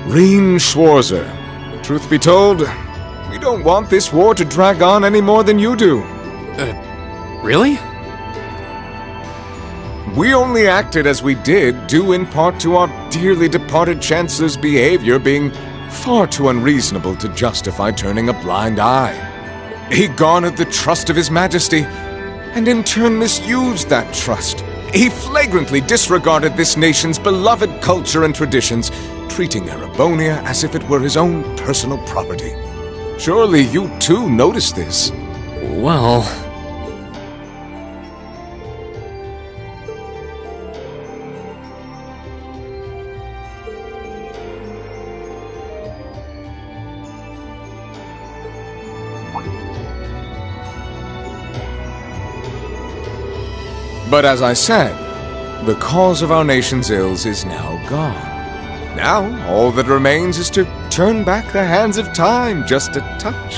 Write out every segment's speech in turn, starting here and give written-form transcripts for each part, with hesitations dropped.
Reen Schwarzer. Truth be told, we don't want this war to drag on any more than you do. Really? We only acted as we did due in part to our dearly departed Chancellor's behavior being far too unreasonable to justify turning a blind eye. He garnered the trust of His Majesty, and in turn misused that trust. He flagrantly disregarded this nation's beloved culture and traditions, treating Erebonia as if it were his own personal property. Surely you too noticed this. Well... But as I said, the cause of our nation's ills is now gone. Now, all that remains is to turn back the hands of time just a touch,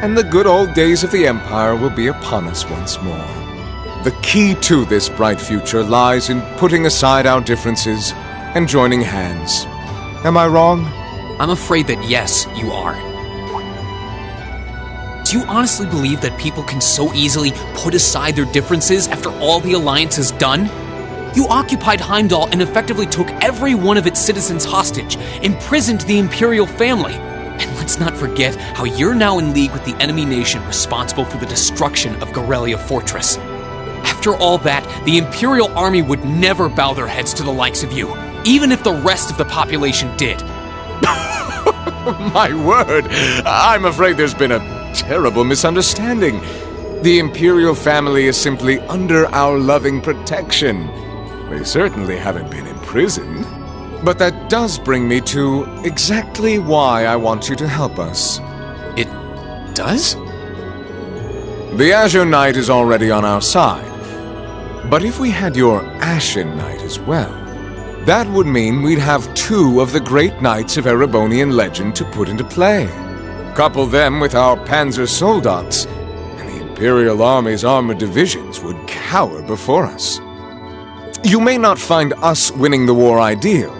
and the good old days of the Empire will be upon us once more. The key to this bright future lies in putting aside our differences and joining hands. Am I wrong? I'm afraid that yes, you are. Do you honestly believe that people can so easily put aside their differences after all the Alliance has done? You occupied Heimdall and effectively took every one of its citizens hostage, imprisoned the Imperial family. And let's not forget how you're now in league with the enemy nation responsible for the destruction of Gorelia Fortress. After all that, the Imperial army would never bow their heads to the likes of you, even if the rest of the population did. My word, I'm afraid there's been a terrible misunderstanding. The Imperial family is simply under our loving protection. They certainly haven't been imprisoned. But that does bring me to exactly why I want you to help us. It does? The Azure Knight is already on our side. But if we had your Ashen Knight as well, that would mean we'd have two of the great knights of Erebonian legend to put into play. Couple them with our Panzer Soldats, and the Imperial Army's armored divisions would cower before us. You may not find us winning the war ideal,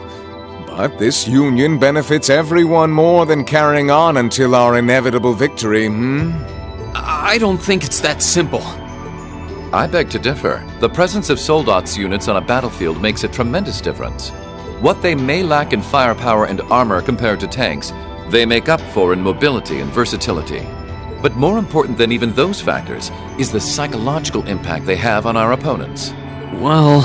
but this union benefits everyone more than carrying on until our inevitable victory, I don't think it's that simple. I beg to differ. The presence of Soldats units on a battlefield makes a tremendous difference. What they may lack in firepower and armor compared to tanks, they make up for in mobility and versatility. But more important than even those factors is the psychological impact they have on our opponents. Well...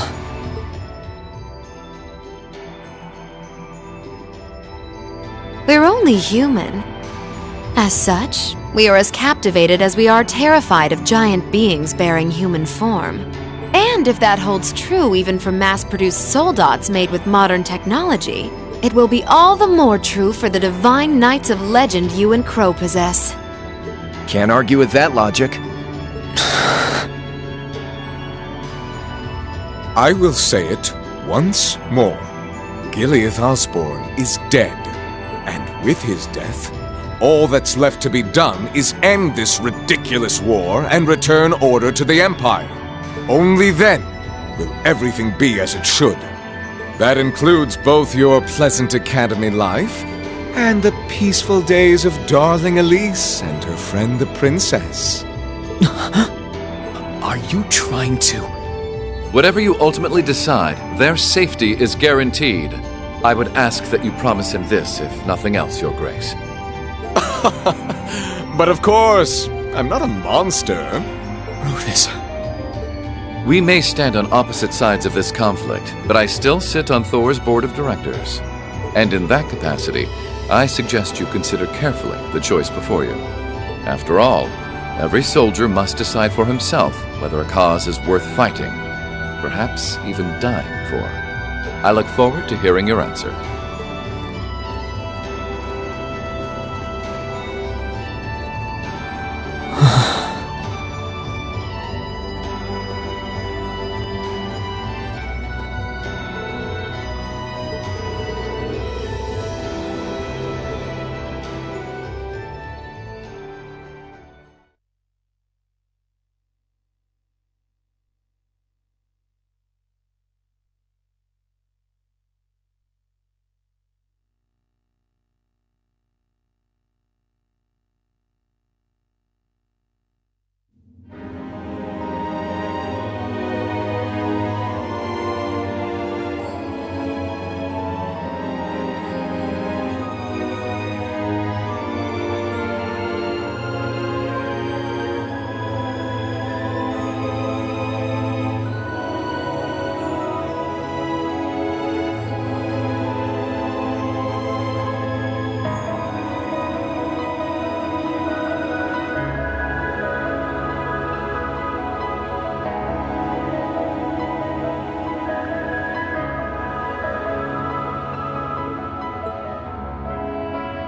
We're only human. As such, we are as captivated as we are terrified of giant beings bearing human form. And if that holds true even for mass-produced soldats made with modern technology, it will be all the more true for the divine knights of legend you and Crow possess. Can't argue with that logic. I will say it once more. Gileath Osborne is dead, and with his death, all that's left to be done is end this ridiculous war and return order to the Empire. Only then will everything be as it should. That includes both your pleasant academy life and the peaceful days of darling Elise and her friend the princess. Are you trying to... Whatever you ultimately decide, their safety is guaranteed. I would ask that you promise him this, if nothing else, Your Grace. But of course, I'm not a monster. Rufus... We may stand on opposite sides of this conflict, but I still sit on Thor's board of directors. And in that capacity, I suggest you consider carefully the choice before you. After all, every soldier must decide for himself whether a cause is worth fighting, perhaps even dying for. I look forward to hearing your answer.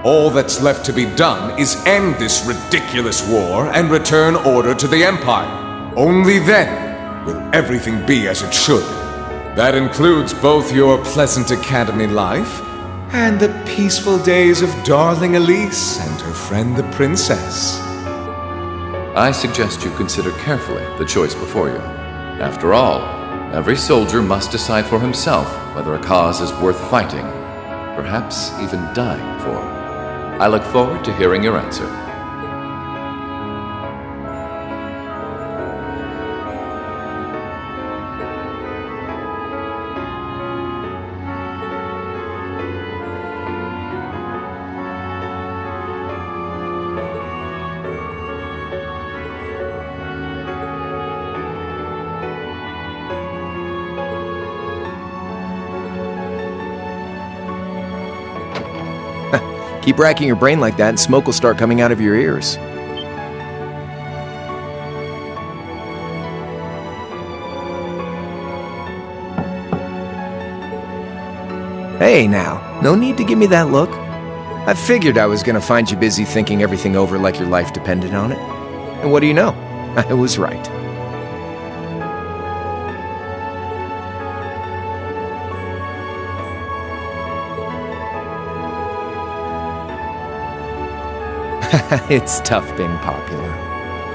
All that's left to be done is end this ridiculous war and return order to the Empire. Only then will everything be as it should. That includes both your pleasant academy life and the peaceful days of darling Elise and her friend the princess. I suggest you consider carefully the choice before you. After all, every soldier must decide for himself whether a cause is worth fighting, perhaps even dying for. I look forward to hearing your answer. Keep racking your brain like that and smoke will start coming out of your ears. Hey now, no need to give me that look. I figured I was gonna find you busy thinking everything over like your life depended on it. And what do you know? I was right. It's tough being popular.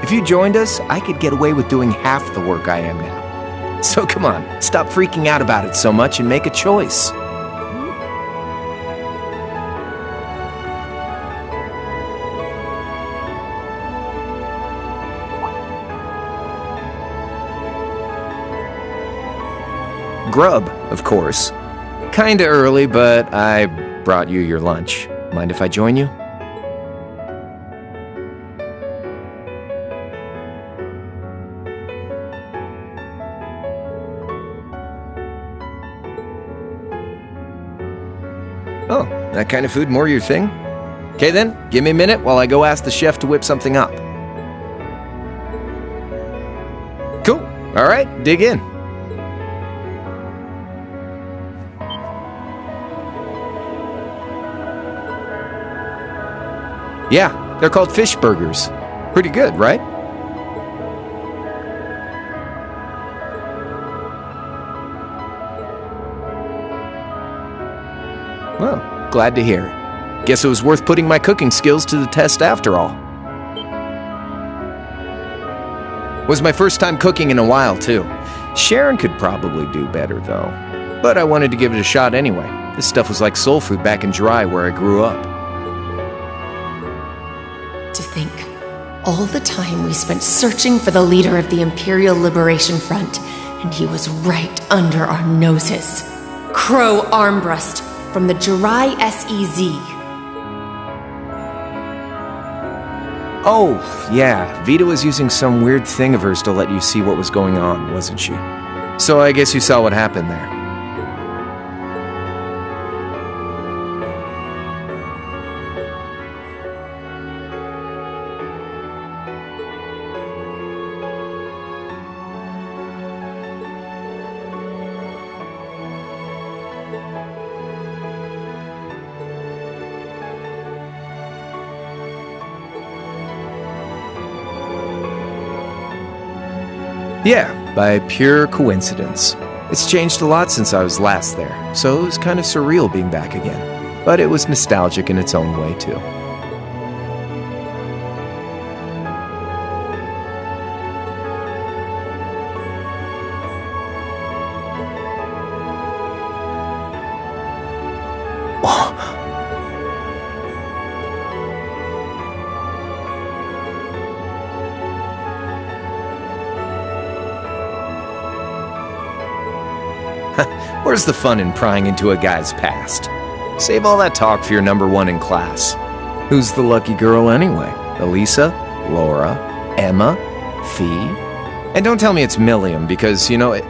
If you joined us, I could get away with doing half the work I am now. So come on, stop freaking out about it so much and make a choice. Grub, of course. Kinda early, but I brought you your lunch. Mind if I join you? Oh, that kind of food more your thing? Okay then, give me a minute while I go ask the chef to whip something up. Cool. All right, dig in. Yeah, they're called fish burgers. Pretty good, right? Well, glad to hear it. Guess it was worth putting my cooking skills to the test after all. Was my first time cooking in a while, too. Sharon could probably do better, though. But I wanted to give it a shot anyway. This stuff was like soul food back in Dry, where I grew up. To think, all the time we spent searching for the leader of the Imperial Liberation Front, and he was right under our noses. Crow Armbrust from the Jirai SEZ. Oh, yeah, Vita was using some weird thing of hers to let you see what was going on, wasn't she? So I guess you saw what happened there. Yeah, by pure coincidence. It's changed a lot since I was last there, so it was kind of surreal being back again. But it was nostalgic in its own way, too. Where's the fun in prying into a guy's past? Save all that talk for your number one in class. Who's the lucky girl anyway? Elisa? Laura? Emma? Fee? And don't tell me it's Milliam, because, you know, it...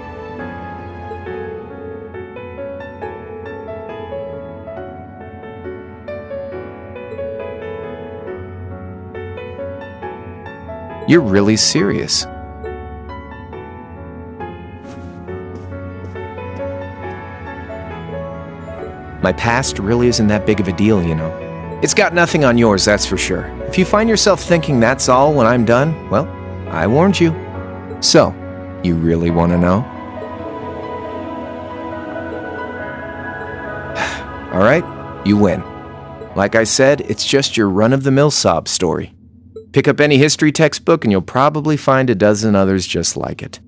You're really serious. My past really isn't that big of a deal, you know. It's got nothing on yours, that's for sure. If you find yourself thinking that's all when I'm done, well, I warned you. So, you really want to know? All right, you win. Like I said, it's just your run-of-the-mill sob story. Pick up any history textbook and you'll probably find a dozen others just like it.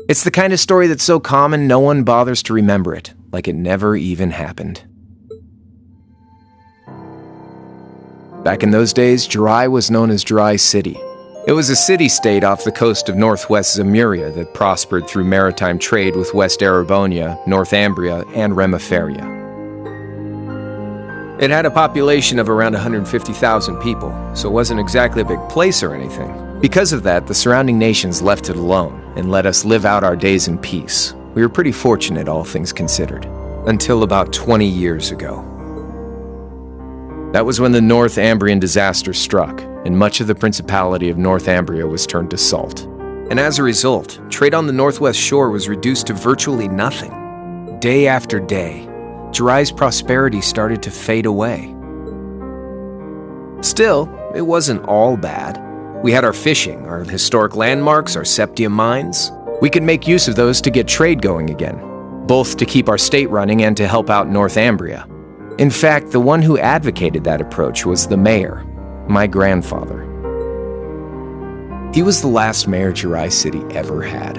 It's the kind of story that's so common no one bothers to remember it, like it never even happened. Back in those days, Jirai was known as Jirai City. It was a city-state off the coast of northwest Zemuria that prospered through maritime trade with West Erebonia, Northumbria, and Remiferia. It had a population of around 150,000 people, so it wasn't exactly a big place or anything. Because of that, the surrounding nations left it alone and let us live out our days in peace. We were pretty fortunate, all things considered, until about 20 years ago. That was when the Northumbrian disaster struck, and much of the Principality of Northumbria was turned to salt. And as a result, trade on the northwest shore was reduced to virtually nothing. Day after day, Jirai's prosperity started to fade away. Still, it wasn't all bad. We had our fishing, our historic landmarks, our septium mines. We could make use of those to get trade going again, both to keep our state running and to help out Northumbria. In fact, the one who advocated that approach was the mayor, my grandfather. He was the last mayor Jirai City ever had.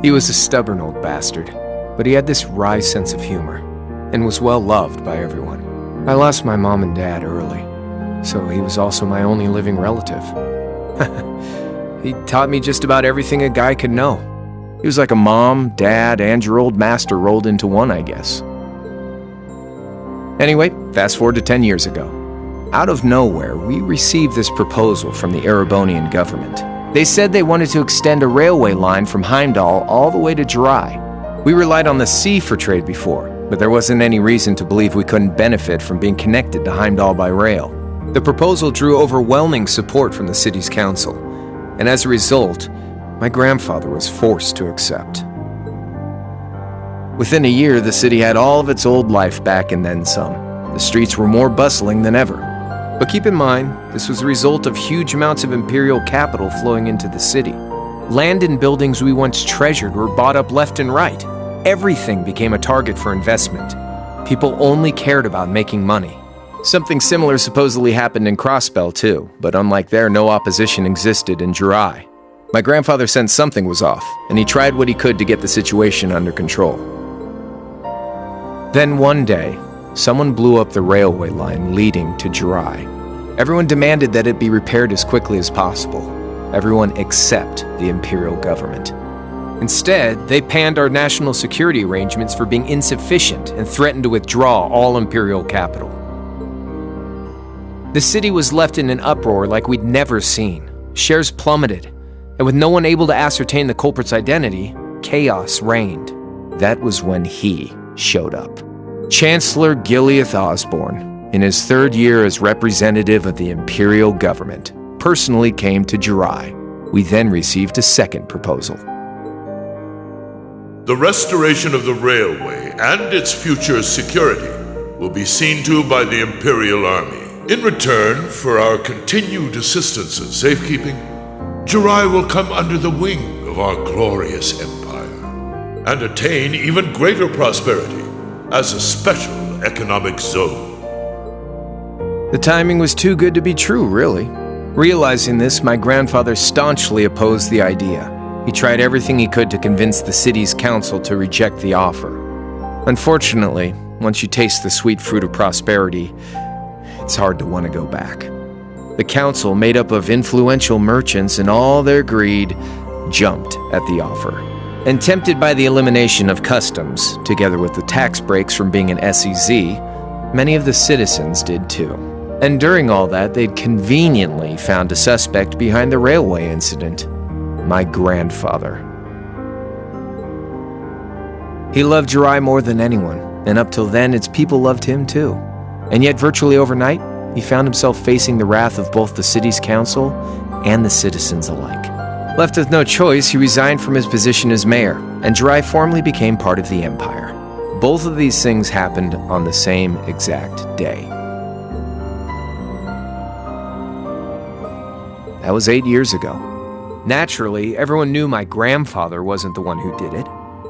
He was a stubborn old bastard, but he had this wry sense of humor, and was well loved by everyone. I lost my mom and dad early, so he was also my only living relative. He taught me just about everything a guy could know. He was like a mom, dad, and your old master rolled into one, I guess. Anyway, fast forward to 10 years ago. Out of nowhere, we received this proposal from the Erebonian government. They said they wanted to extend a railway line from Heimdall all the way to Jirai. We relied on the sea for trade before, but there wasn't any reason to believe we couldn't benefit from being connected to Heimdall by rail. The proposal drew overwhelming support from the city's council, and as a result, my grandfather was forced to accept. Within a year, the city had all of its old life back and then some. The streets were more bustling than ever. But keep in mind, this was a result of huge amounts of imperial capital flowing into the city. Land and buildings we once treasured were bought up left and right. Everything became a target for investment. People only cared about making money. Something similar supposedly happened in Crossbell too, but unlike there, no opposition existed in Jirai. My grandfather sensed something was off, and he tried what he could to get the situation under control. Then one day, someone blew up the railway line leading to Jirai. Everyone demanded that it be repaired as quickly as possible. Everyone except the imperial government. Instead, they panned our national security arrangements for being insufficient and threatened to withdraw all imperial capital. The city was left in an uproar like we'd never seen. Shares plummeted, and with no one able to ascertain the culprit's identity, chaos reigned. That was when he showed up. Chancellor Gileath Osborne, in his third year as representative of the imperial government, personally came to Jirai. We then received a second proposal. The restoration of the railway and its future security will be seen to by the Imperial Army. In return for our continued assistance in safekeeping, Jirai will come under the wing of our glorious empire and attain even greater prosperity as a special economic zone. The timing was too good to be true, really. Realizing this, my grandfather staunchly opposed the idea. He tried everything he could to convince the city's council to reject the offer. Unfortunately, once you taste the sweet fruit of prosperity, it's hard to want to go back. The council, made up of influential merchants in all their greed, jumped at the offer. And tempted by the elimination of customs, together with the tax breaks from being an SEZ, many of the citizens did too. And during all that, they'd conveniently found a suspect behind the railway incident. My grandfather. He loved Jirai more than anyone, and up till then, its people loved him too. And yet, virtually overnight, he found himself facing the wrath of both the city's council and the citizens alike. Left with no choice, he resigned from his position as mayor, and Jirai formally became part of the empire. Both of these things happened on the same exact day. That was 8 years ago. Naturally, everyone knew my grandfather wasn't the one who did it.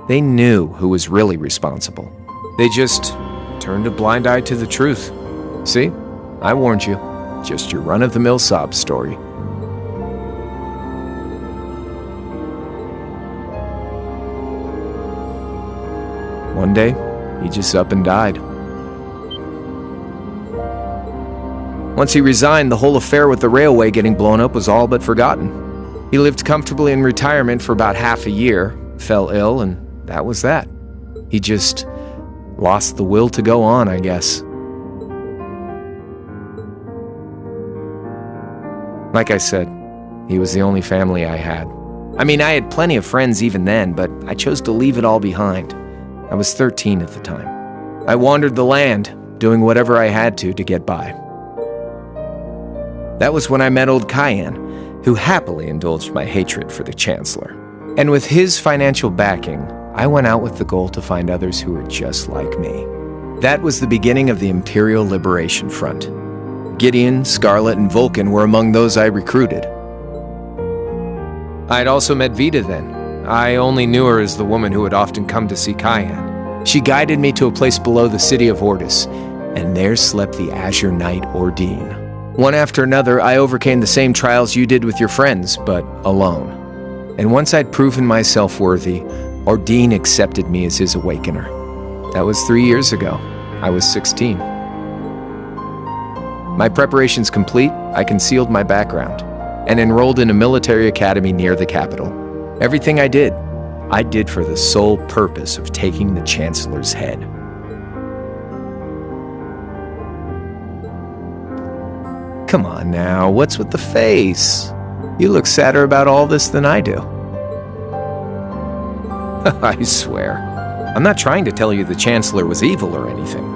They knew who was really responsible. They just turned a blind eye to the truth. See? I warned you. Just your run-of-the-mill sob story. One day, he just up and died. Once he resigned, the whole affair with the railway getting blown up was all but forgotten. He lived comfortably in retirement for about half a year, fell ill, and that was that. He just lost the will to go on, I guess. Like I said, he was the only family I had. I mean, I had plenty of friends even then, but I chose to leave it all behind. I was 13 at the time. I wandered the land, doing whatever I had to get by. That was when I met old Cayenne, who happily indulged my hatred for the Chancellor. And with his financial backing, I went out with the goal to find others who were just like me. That was the beginning of the Imperial Liberation Front. Gideon, Scarlet, and Vulcan were among those I recruited. I had also met Vita then. I only knew her as the woman who would often come to see Cayenne. She guided me to a place below the city of Ortis, and there slept the Azure Knight Ordine. One after another, I overcame the same trials you did with your friends, but alone. And once I'd proven myself worthy, Ordine accepted me as his awakener. That was 3 years ago. I was 16. My preparations complete, I concealed my background and enrolled in a military academy near the capital. Everything I did for the sole purpose of taking the Chancellor's head. Come on now, what's with the face? You look sadder about all this than I do. I swear, I'm not trying to tell you the Chancellor was evil or anything.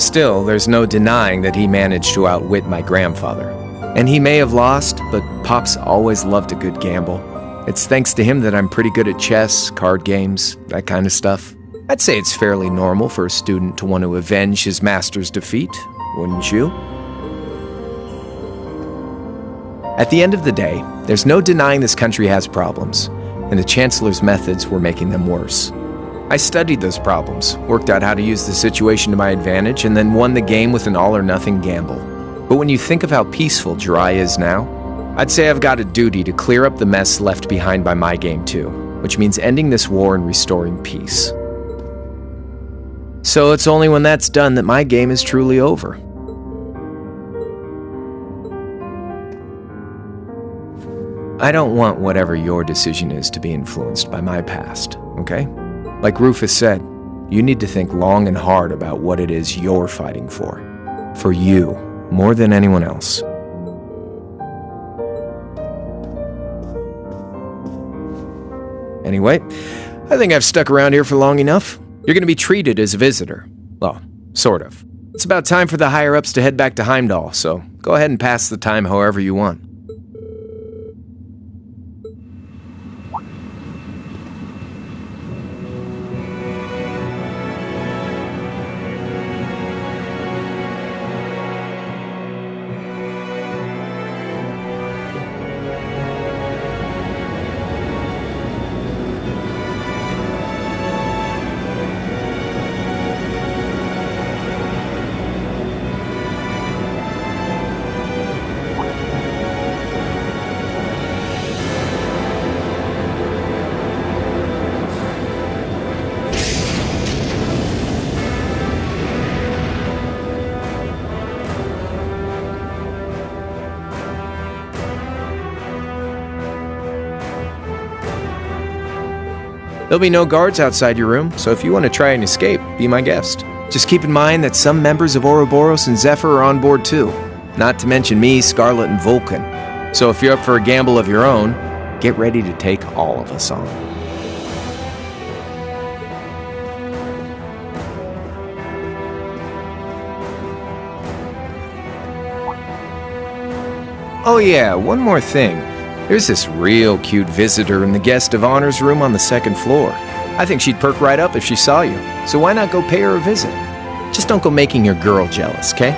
Still, there's no denying that he managed to outwit my grandfather. And he may have lost, but Pop's always loved a good gamble. It's thanks to him that I'm pretty good at chess, card games, that kind of stuff. I'd say it's fairly normal for a student to want to avenge his master's defeat, wouldn't you? At the end of the day, there's no denying this country has problems, and the Chancellor's methods were making them worse. I studied those problems, worked out how to use the situation to my advantage, and then won the game with an all-or-nothing gamble. But when you think of how peaceful Jirai is now, I'd say I've got a duty to clear up the mess left behind by my game too, which means ending this war and restoring peace. So it's only when that's done that my game is truly over. I don't want whatever your decision is to be influenced by my past, okay? Like Rufus said, you need to think long and hard about what it is you're fighting for. For you, more than anyone else. Anyway, I think I've stuck around here for long enough. You're going to be treated as a visitor. Well, sort of. It's about time for the higher-ups to head back to Heimdall, so go ahead and pass the time however you want. There'll be no guards outside your room, so if you want to try and escape, be my guest. Just keep in mind that some members of Ouroboros and Zephyr are on board too, not to mention me, Scarlet, and Vulcan. So if you're up for a gamble of your own, get ready to take all of us on. Oh yeah, one more thing. There's this real cute visitor in the guest of honor's room on the second floor. I think she'd perk right up if she saw you, so why not go pay her a visit? Just don't go making your girl jealous, okay?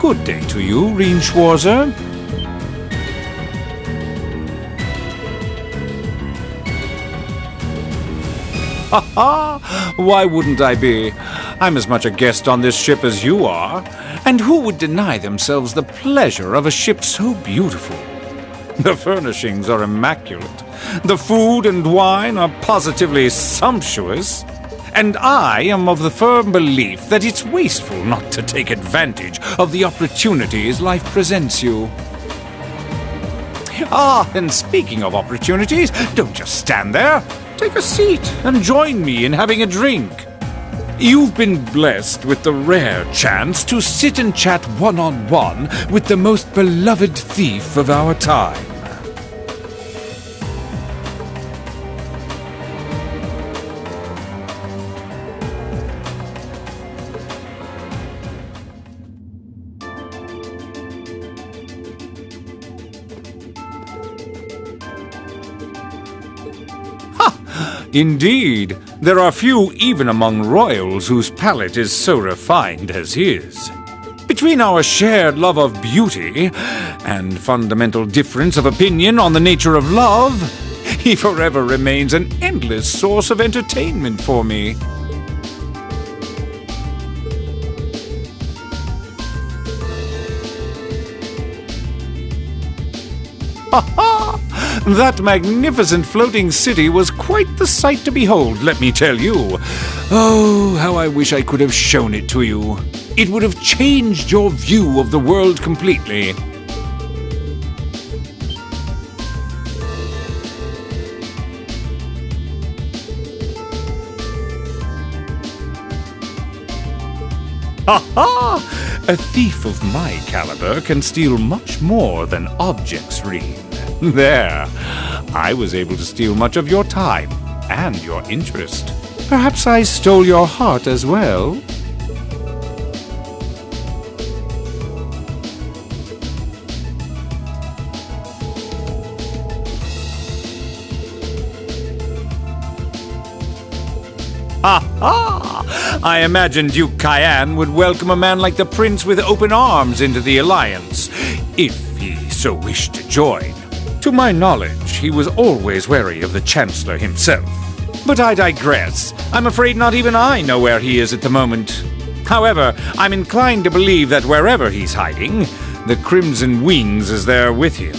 Good day to you, Reinschwarzer. Ha ha! Why wouldn't I be? I'm as much a guest on this ship as you are. And who would deny themselves the pleasure of a ship so beautiful? The furnishings are immaculate. The food and wine are positively sumptuous. And I am of the firm belief that it's wasteful not to take advantage of the opportunities life presents you. Ah, and speaking of opportunities, don't just stand there. Take a seat and join me in having a drink. You've been blessed with the rare chance to sit and chat one-on-one with the most beloved thief of our time. Indeed, there are few even among royals whose palate is so refined as his. Between our shared love of beauty and fundamental difference of opinion on the nature of love, he forever remains an endless source of entertainment for me. Ha ha! That magnificent floating city was quite the sight to behold, let me tell you. Oh, how I wish I could have shown it to you. It would have changed your view of the world completely. Ha ha! A thief of my caliber can steal much more than objects, Reen. There, I was able to steal much of your time and your interest. Perhaps I stole your heart as well? Ha ha! I imagined Duke Cayenne would welcome a man like the Prince with open arms into the Alliance, if he so wished to join. To my knowledge, he was always wary of the Chancellor himself. But I digress. I'm afraid not even I know where he is at the moment. However, I'm inclined to believe that wherever he's hiding, the Crimson Wings is there with him.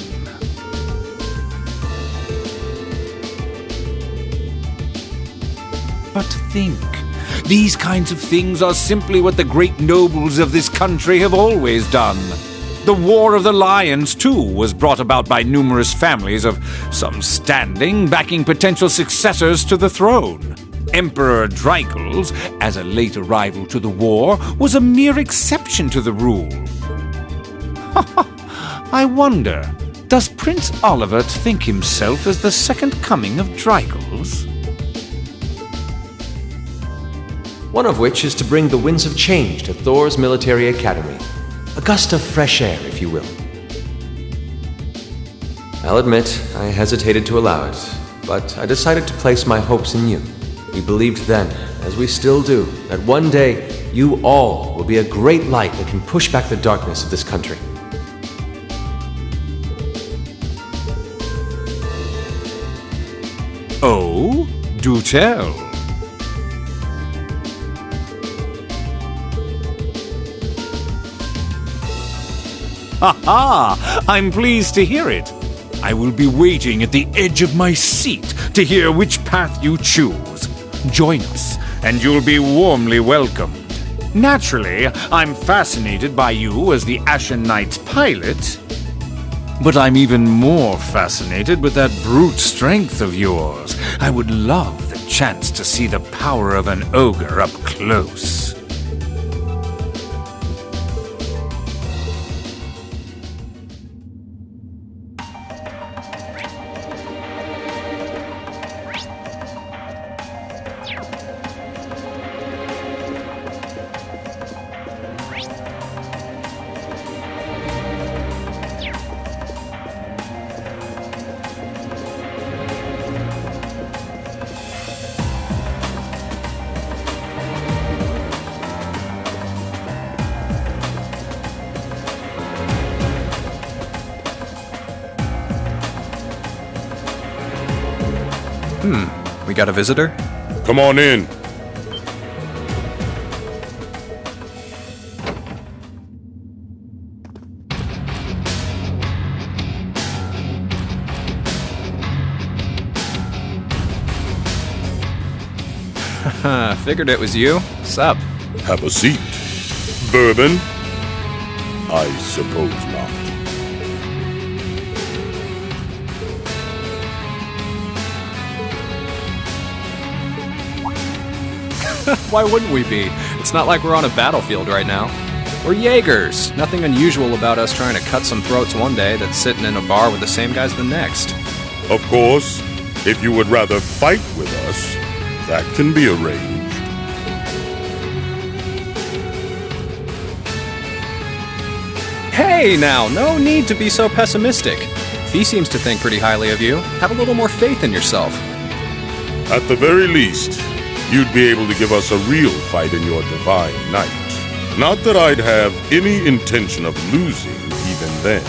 But think, these kinds of things are simply what the great nobles of this country have always done. The War of the Lions, too, was brought about by numerous families of some standing backing potential successors to the throne. Emperor Dreikels, as a late arrival to the war, was a mere exception to the rule. I wonder, does Prince Olivert think himself as the second coming of Dreikels? One of which is to bring the winds of change to Thor's military academy. A gust of fresh air, if you will. I'll admit, I hesitated to allow it, but I decided to place my hopes in you. We believed then, as we still do, that one day you all will be a great light that can push back the darkness of this country. Oh, do tell. Ha ha! I'm pleased to hear it. I will be waiting at the edge of my seat to hear which path you choose. Join us, and you'll be warmly welcomed. Naturally, I'm fascinated by you as the Ashen Knight's pilot, but I'm even more fascinated with that brute strength of yours. I would love the chance to see the power of an ogre up close. We got a visitor? Come on in. Figured it was you. Sup? Have a seat. Bourbon? I suppose not. Why wouldn't we be? It's not like we're on a battlefield right now. We're Jaegers. Nothing unusual about us trying to cut some throats one day that's sitting in a bar with the same guys the next. Of course, if you would rather fight with us, that can be arranged. Hey now, no need to be so pessimistic. Fee seems to think pretty highly of you. Have a little more faith in yourself. At the very least, you'd be able to give us a real fight in your divine night. Not that I'd have any intention of losing even then.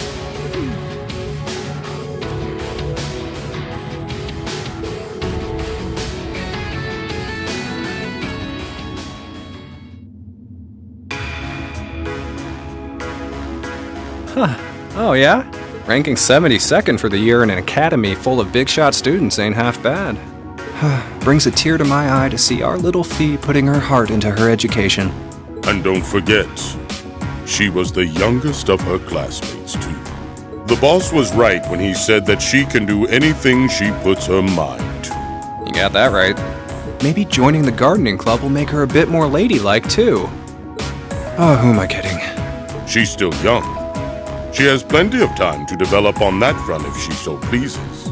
Oh yeah? Ranking 72nd for the year in an academy full of big shot students ain't half bad. Brings a tear to my eye to see our little Fee putting her heart into her education. And don't forget, she was the youngest of her classmates, too. The boss was right when he said that she can do anything she puts her mind to. You got that right. Maybe joining the gardening club will make her a bit more ladylike, too. Oh, who am I kidding? She's still young. She has plenty of time to develop on that front if she so pleases.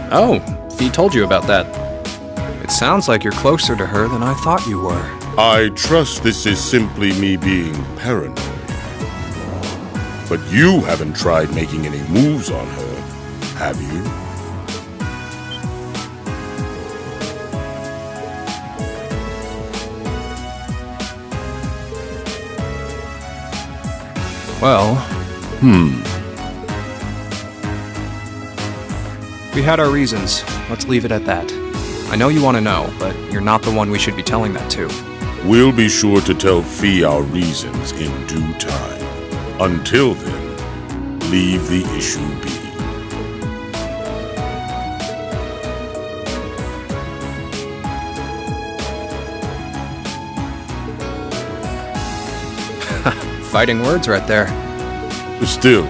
Oh, Fee told you about that. It sounds like you're closer to her than I thought you were. I trust this is simply me being paranoid. But you haven't tried making any moves on her, have you? Well, we had our reasons. Let's leave it at that. I know you want to know, but you're not the one we should be telling that to. We'll be sure to tell Fee our reasons in due time. Until then, leave the issue be. Fighting words right there. Still,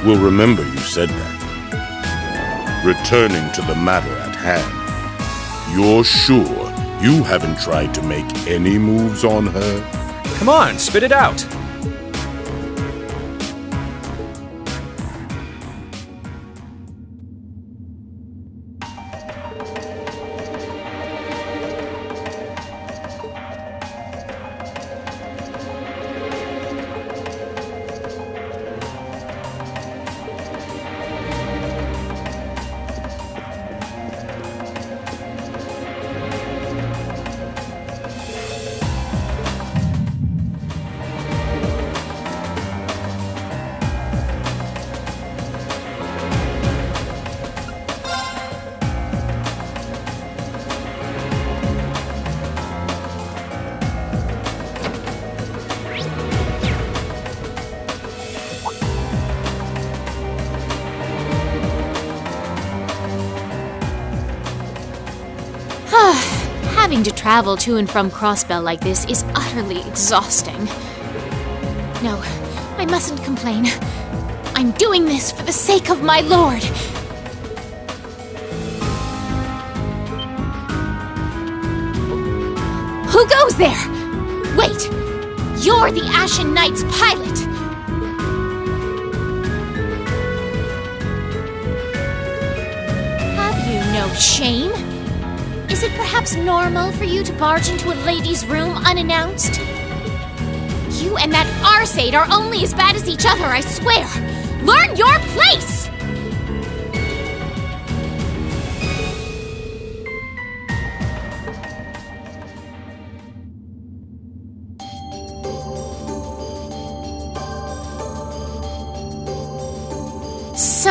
we'll remember you said that. Returning to the matter at hand, you're sure you haven't tried to make any moves on her? Come on, spit it out. Having to travel to and from Crossbell like this is utterly exhausting. No, I mustn't complain. I'm doing this for the sake of my lord. Who goes there? Wait! You're the Ashen Knight's pilot! Have you no shame? Is it perhaps normal for you to barge into a lady's room unannounced? You and that Arseid are only as bad as each other, I swear! Learn your place!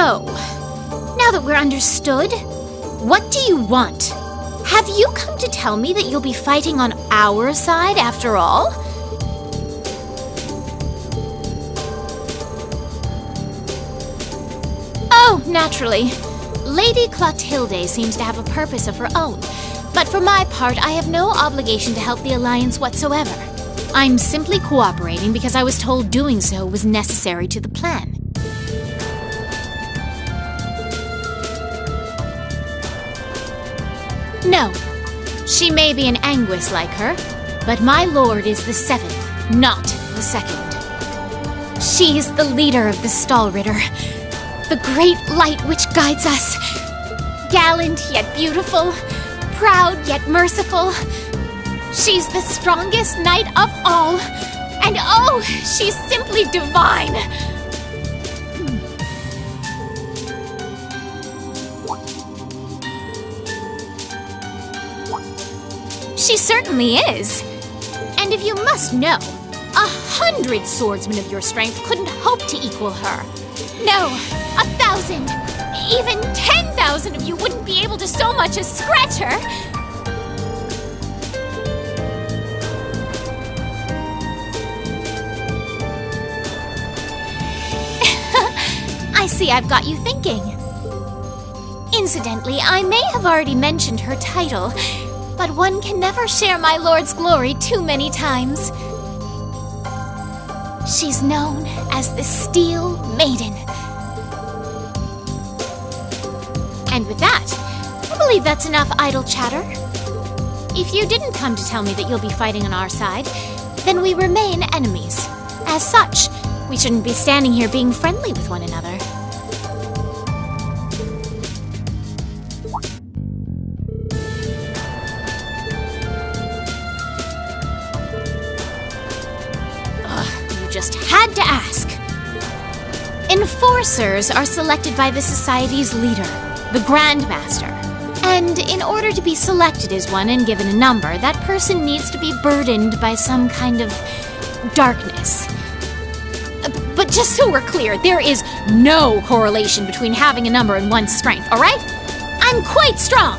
So, now that we're understood, what do you want? Have you come to tell me that you'll be fighting on our side after all? Oh, naturally. Lady Clotilde seems to have a purpose of her own, but for my part, I have no obligation to help the Alliance whatsoever. I'm simply cooperating because I was told doing so was necessary to the plan. No, she may be an Anguis like her, but my lord is the 7th, not the 2nd. She is the leader of the Stallritter, the great light which guides us. Gallant yet beautiful, proud yet merciful. She's the strongest knight of all, and oh, she's simply divine! She certainly is. And if you must know, 100 swordsmen of your strength couldn't hope to equal her. No, 1,000, even 10,000 of you wouldn't be able to so much as scratch her. I see I've got you thinking. Incidentally, I may have already mentioned her title, but one can never share my lord's glory too many times. She's known as the Steel Maiden. And with that, I believe that's enough idle chatter. If you didn't come to tell me that you'll be fighting on our side, then we remain enemies. As such, we shouldn't be standing here being friendly with one another. Just had to ask. Enforcers are selected by the Society's leader, the Grandmaster. And in order to be selected as one and given a number, that person needs to be burdened by some kind of darkness. But just so we're clear, there is no correlation between having a number and one's strength, alright? I'm quite strong!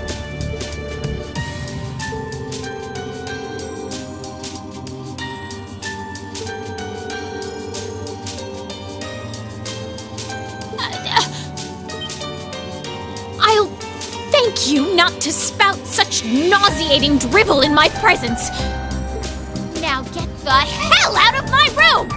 You not to spout such nauseating dribble in my presence. Now get the hell out of my room!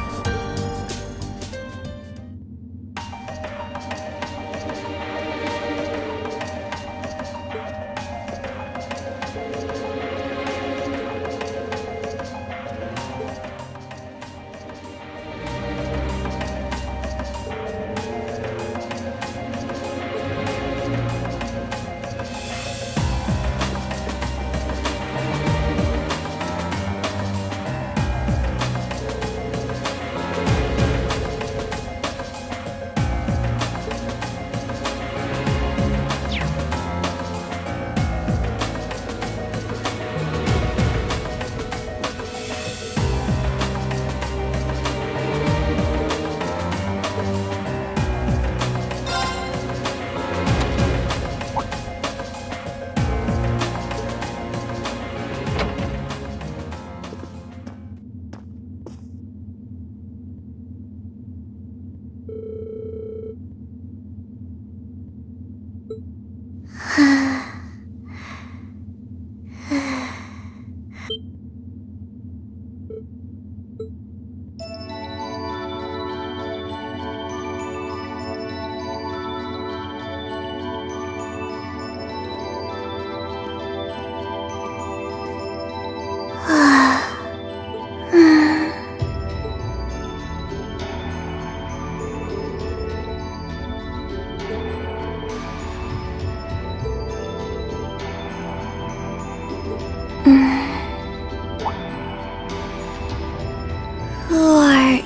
Who are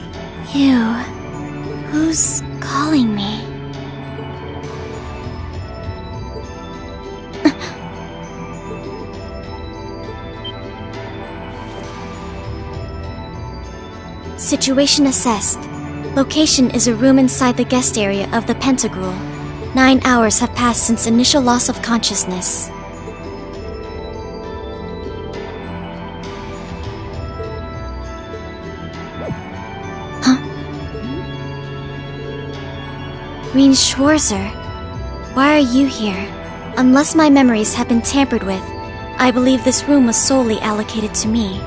you? Who's calling me? Situation assessed. Location is a room inside the guest area of the Pantagruel. 9 hours have passed since initial loss of consciousness. Reen Schwarzer, why are you here? Unless my memories have been tampered with, I believe this room was solely allocated to me.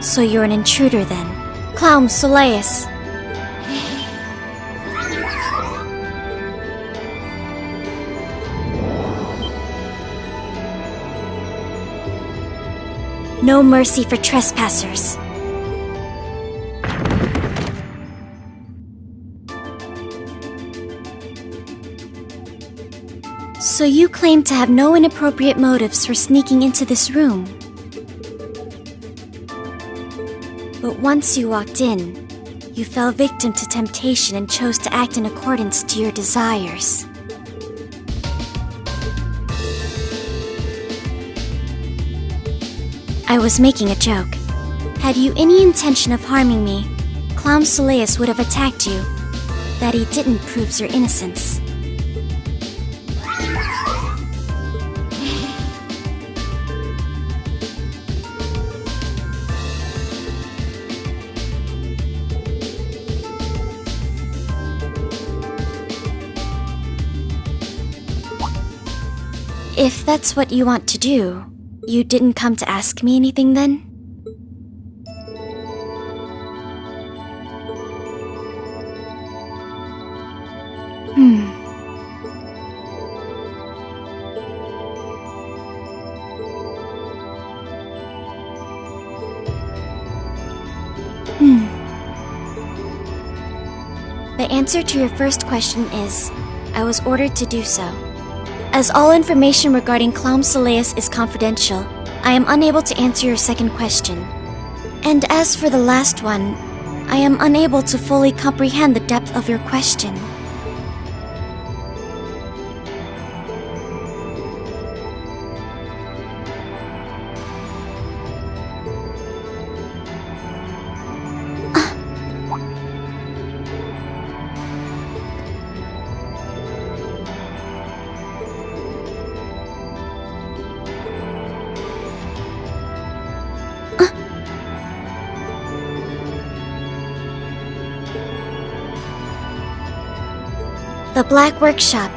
So you're an intruder then. Clown Soleus. No mercy for trespassers. So you claim to have no inappropriate motives for sneaking into this room. But once you walked in, you fell victim to temptation and chose to act in accordance to your desires. I was making a joke. Had you any intention of harming me, Clown Soleus would have attacked you. That he didn't proves your innocence. If that's what you want to do, you didn't come to ask me anything then? The answer to your first question is, I was ordered to do so. As all information regarding Clown Soleus is confidential, I am unable to answer your second question. And as for the last one, I am unable to fully comprehend the depth of your question. The Black Workshop.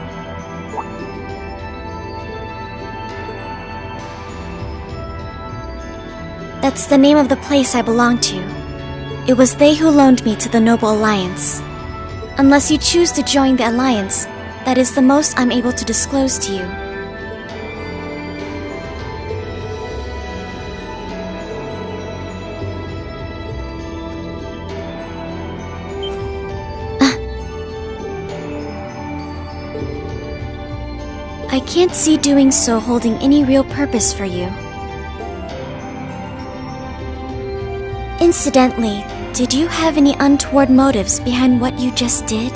That's the name of the place I belong to. It was they who loaned me to the Noble Alliance. Unless you choose to join the Alliance, that is the most I'm able to disclose to you. I can't see doing so holding any real purpose for you. Incidentally, did you have any untoward motives behind what you just did?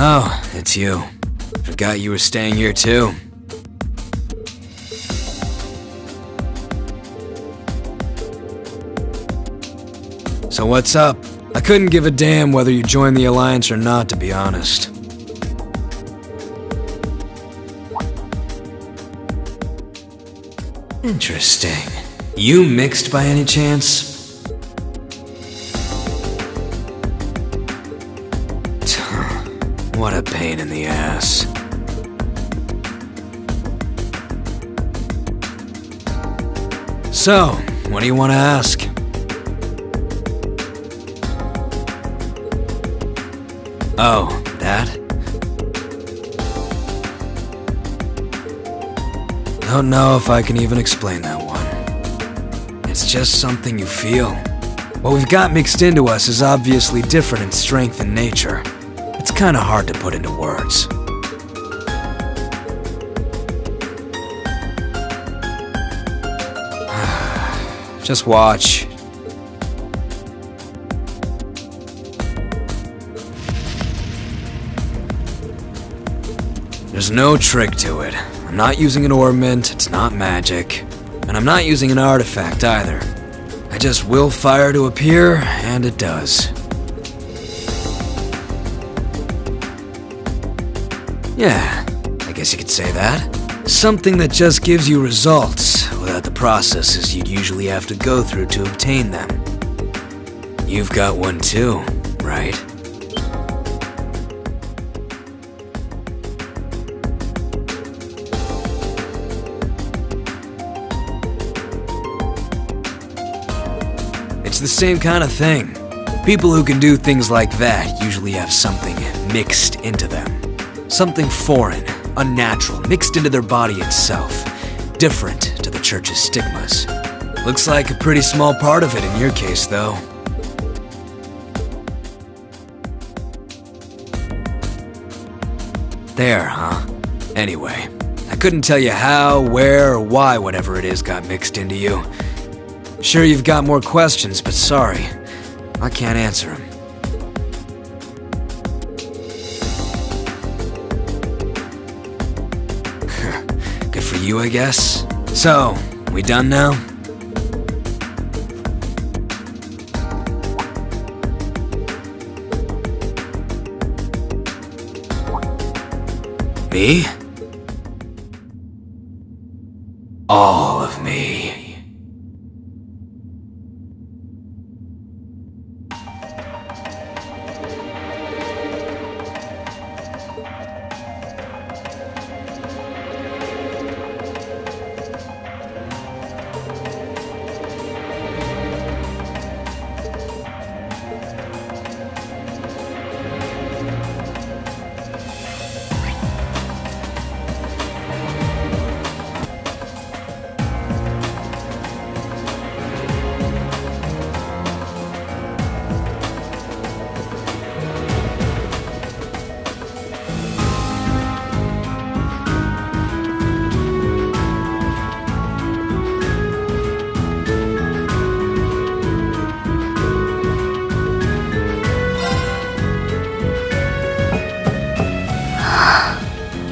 Oh, it's you. Forgot you were staying here too. So what's up? I couldn't give a damn whether you joined the Alliance or not, to be honest. Interesting. You mixed by any chance? What a pain in the ass. So, what do you want to ask? Oh, that? Don't know if I can even explain that one. It's just something you feel. What we've got mixed into us is obviously different in strength and nature. It's kinda hard to put into words. Just watch. There's no trick to it. I'm not using an ornament, it's not magic. And I'm not using an artifact either. I just will fire to appear, and it does. Yeah, I guess you could say that. Something that just gives you results, without the processes you'd usually have to go through to obtain them. You've got one too, right? It's the same kind of thing. People who can do things like that usually have something mixed into them. Something foreign, unnatural, mixed into their body itself. Different to the church's stigmas. Looks like a pretty small part of it in your case, though. There, huh? Anyway, I couldn't tell you how, where, or why whatever it is got mixed into you. Sure you've got more questions, but sorry, I can't answer them. Good for you, I guess. So, we done now? Me? All of me.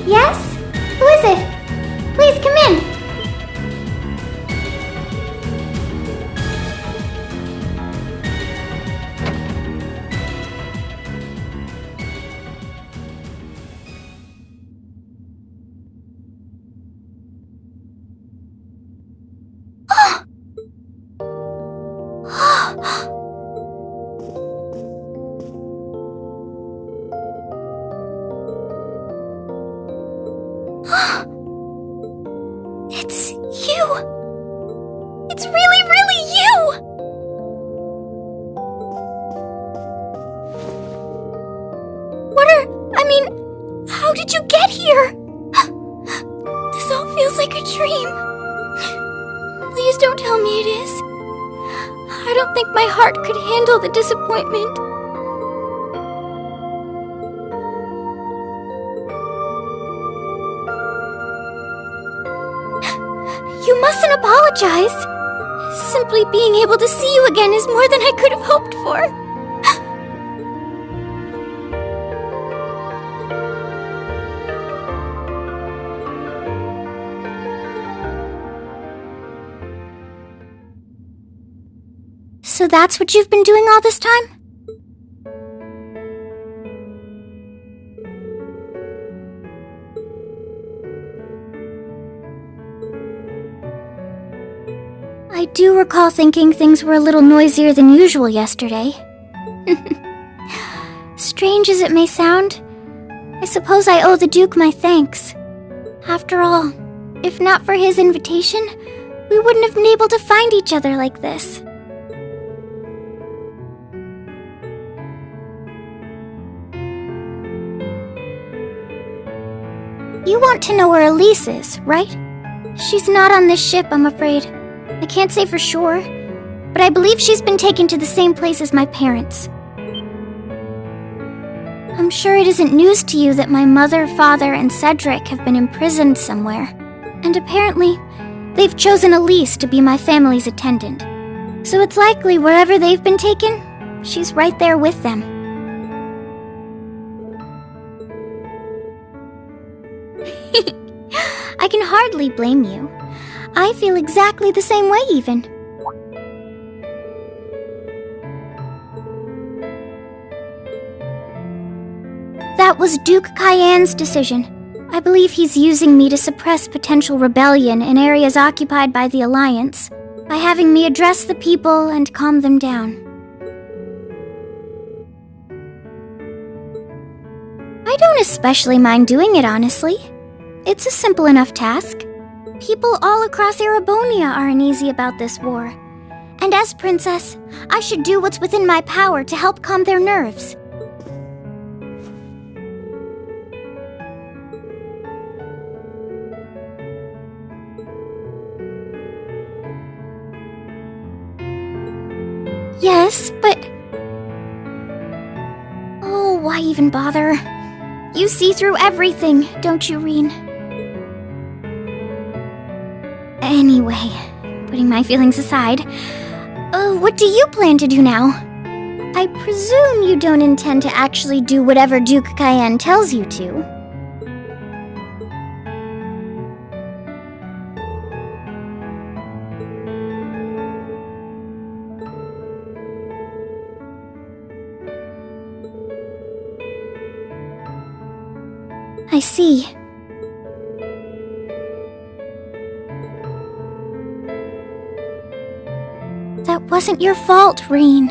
Yes? Who is it? Please come in. It's you! It's really, really you! How did you get here? This all feels like a dream. Please don't tell me it is. I don't think my heart could handle the disappointment. You mustn't apologize. Simply being able to see you again is more than I could have hoped for. So that's what you've been doing all this time? I do recall thinking things were a little noisier than usual yesterday. Strange as it may sound, I suppose I owe the Duke my thanks. After all, if not for his invitation, we wouldn't have been able to find each other like this. You want to know where Elise is, right? She's not on this ship, I'm afraid. I can't say for sure, but I believe she's been taken to the same place as my parents. I'm sure it isn't news to you that my mother, father, and Cedric have been imprisoned somewhere, and apparently, they've chosen Elise to be my family's attendant. So it's likely wherever they've been taken, she's right there with them. I can hardly blame you. I feel exactly the same way, even. That was Duke Cayenne's decision. I believe he's using me to suppress potential rebellion in areas occupied by the Alliance, by having me address the people and calm them down. I don't especially mind doing it, honestly. It's a simple enough task. People all across Erebonia are uneasy about this war. And as princess, I should do what's within my power to help calm their nerves. Yes, but... Oh, why even bother? You see through everything, don't you, Reen? Anyway, putting my feelings aside, what do you plan to do now? I presume you don't intend to actually do whatever Duke Cayenne tells you to. I see. That wasn't your fault, Reen.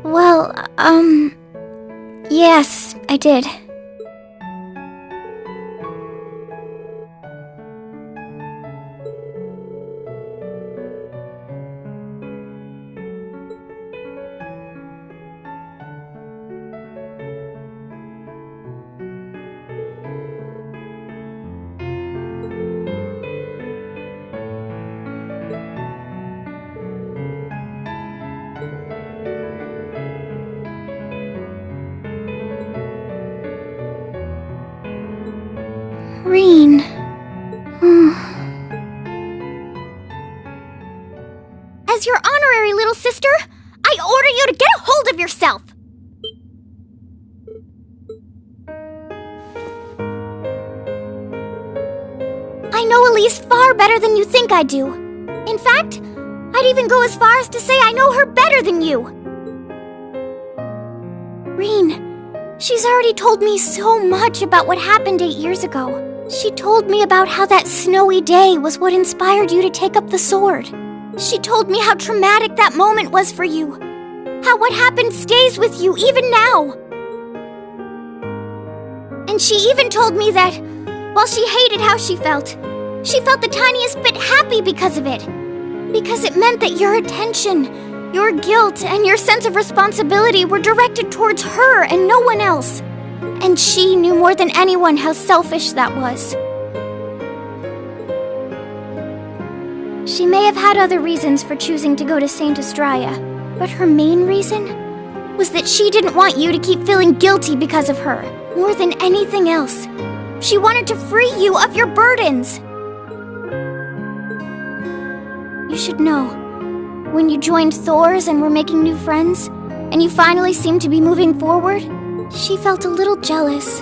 Well, yes, I did. Reen. As your honorary little sister, I order you to get a hold of yourself! I know Elise far better than you think I do. In fact, I'd even go as far as to say I know her better than you. Reen, she's already told me so much about what happened 8 years ago. She told me about how that snowy day was what inspired you to take up the sword. She told me how traumatic that moment was for you. How what happened stays with you even now. And she even told me that, while she hated how she felt the tiniest bit happy because of it. Because it meant that your attention, your guilt, and your sense of responsibility were directed towards her and no one else. And she knew more than anyone how selfish that was. She may have had other reasons for choosing to go to Saint Estrella, but her main reason was that she didn't want you to keep feeling guilty because of her, more than anything else. She wanted to free you of your burdens. You should know, when you joined Thor's and were making new friends, and you finally seemed to be moving forward, she felt a little jealous,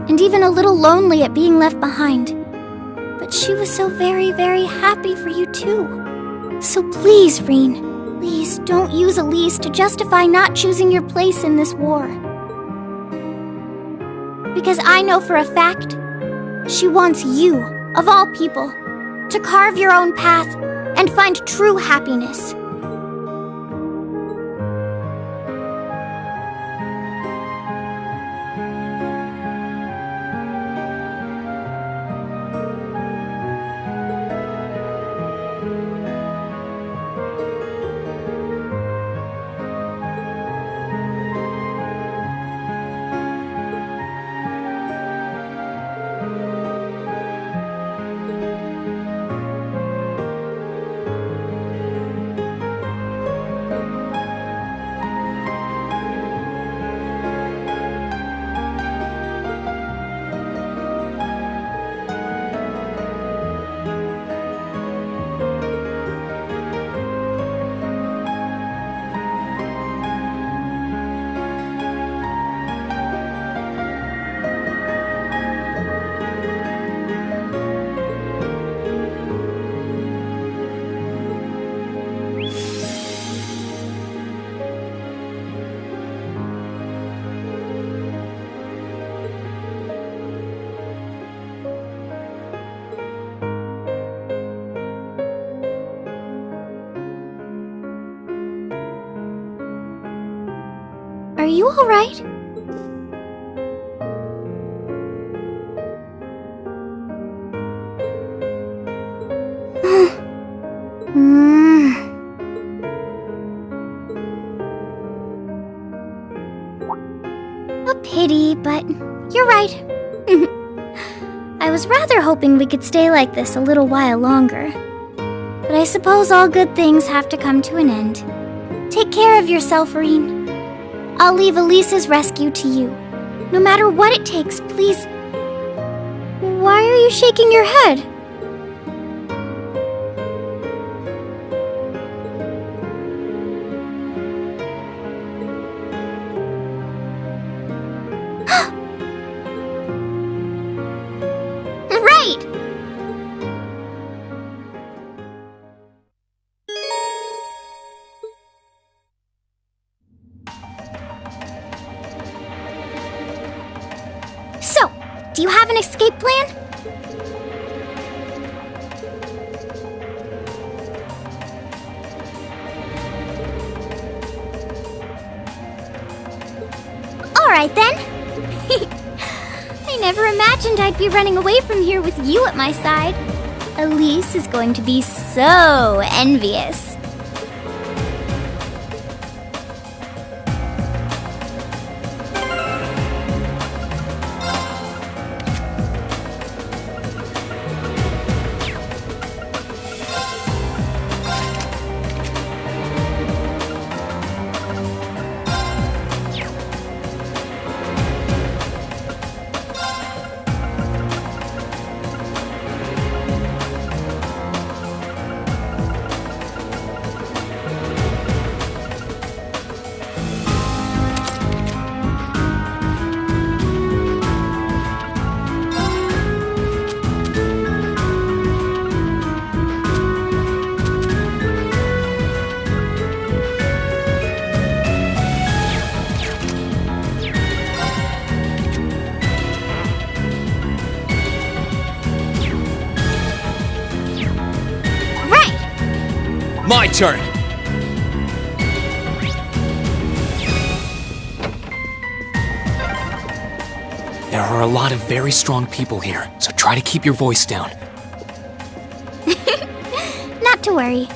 and even a little lonely at being left behind. But she was so very, very happy for you too. So please, Reen, please don't use Elise to justify not choosing your place in this war. Because I know for a fact, she wants you, of all people, to carve your own path and find true happiness. Are you alright? A pity, but you're right. I was rather hoping we could stay like this a little while longer. But I suppose all good things have to come to an end. Take care of yourself, Reen. I'll leave Elisa's rescue to you. No matter what it takes, please. Why are you shaking your head? Right! So, do you have an escape plan? Alright then. I never imagined I'd be running away from here with you at my side. Elise is going to be so envious. My turn! There are a lot of very strong people here, so try to keep your voice down. Not to worry.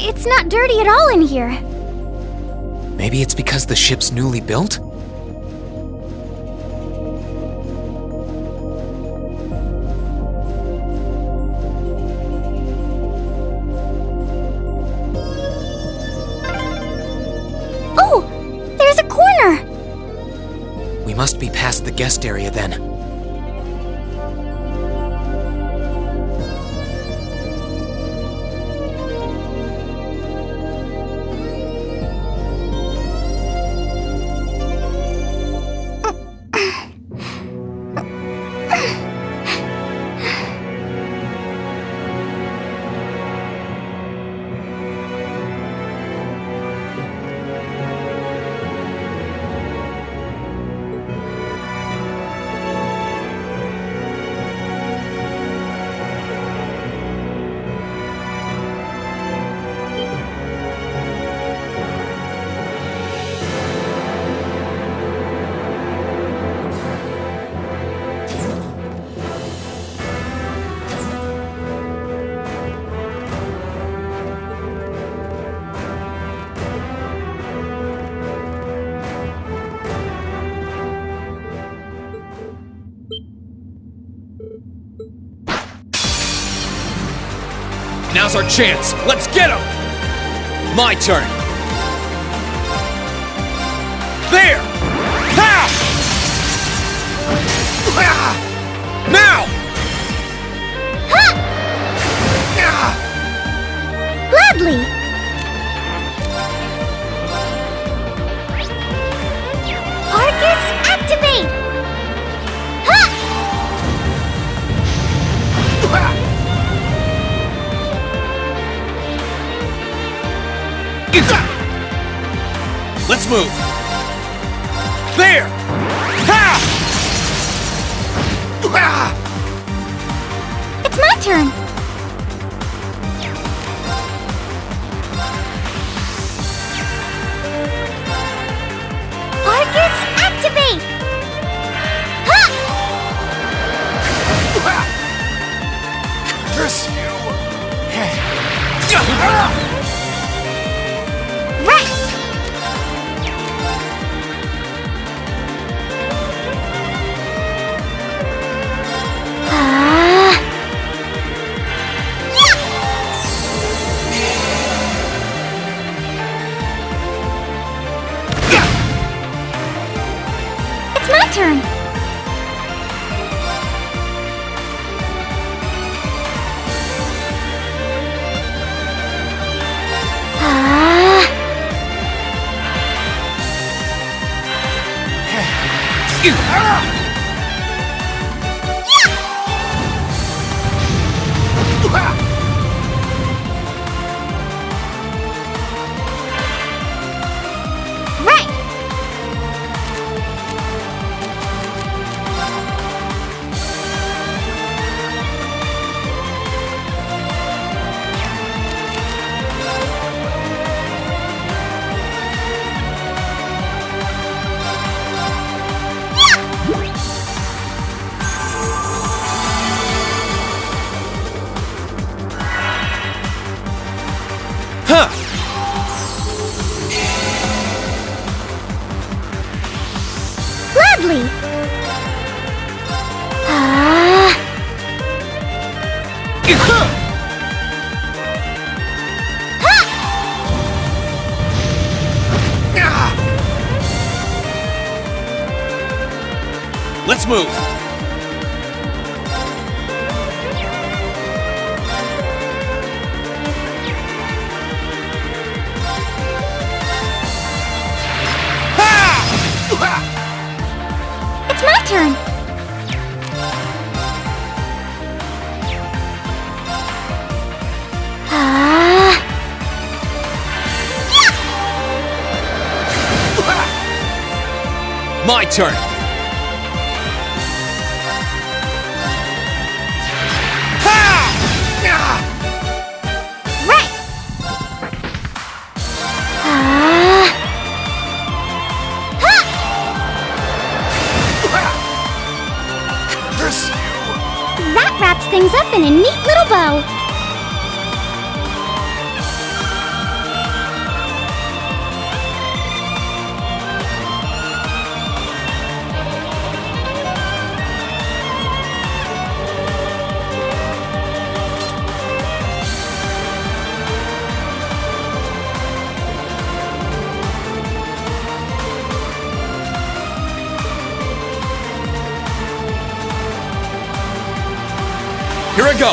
It's not dirty at all in here. Maybe it's because the ship's newly built? must be past the guest area then. Now's our chance! Let's get him! My turn! There! Ha! Now! Gladly! Arcus, activate! Let's move! There! Ha! It's my turn! Arcus, activate! Curse you! Right! It's my turn! Right! Huh! Gladly! Let's move! It's my turn! My turn! Right! Curse you! That wraps things up in a neat little bow. Here I go!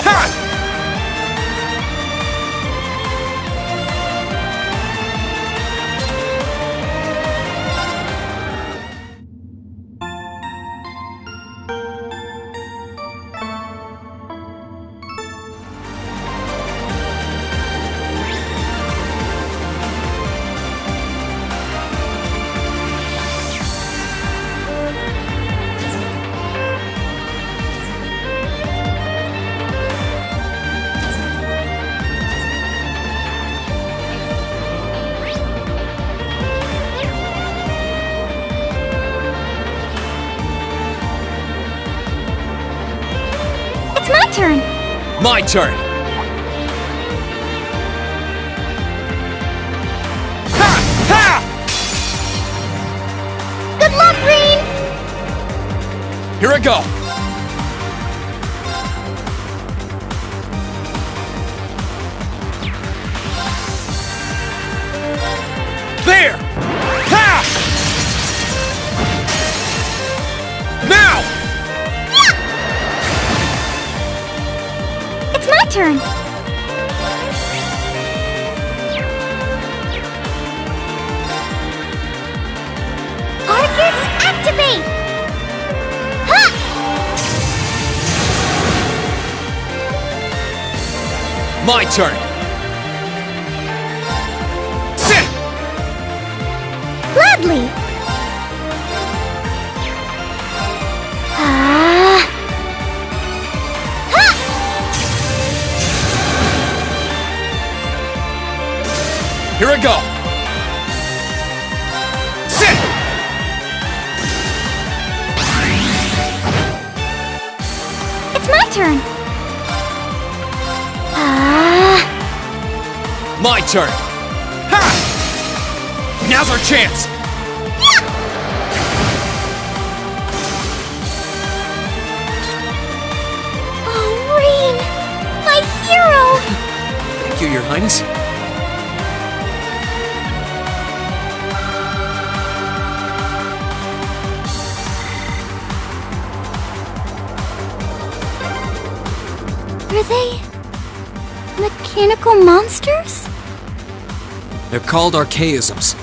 It's my turn. My turn! Good luck, Green! Here I go! There! Ha! Now! It's my turn. Arcus, activate! Ha! My turn! Sit! Gladly! Ah! Ha! Here I go! Sit! It's my turn. Ah! My turn! Ha! Now's our chance! Oh, Rain! My hero! Thank you, Your Highness. Are they mechanical monsters? They're called archaisms.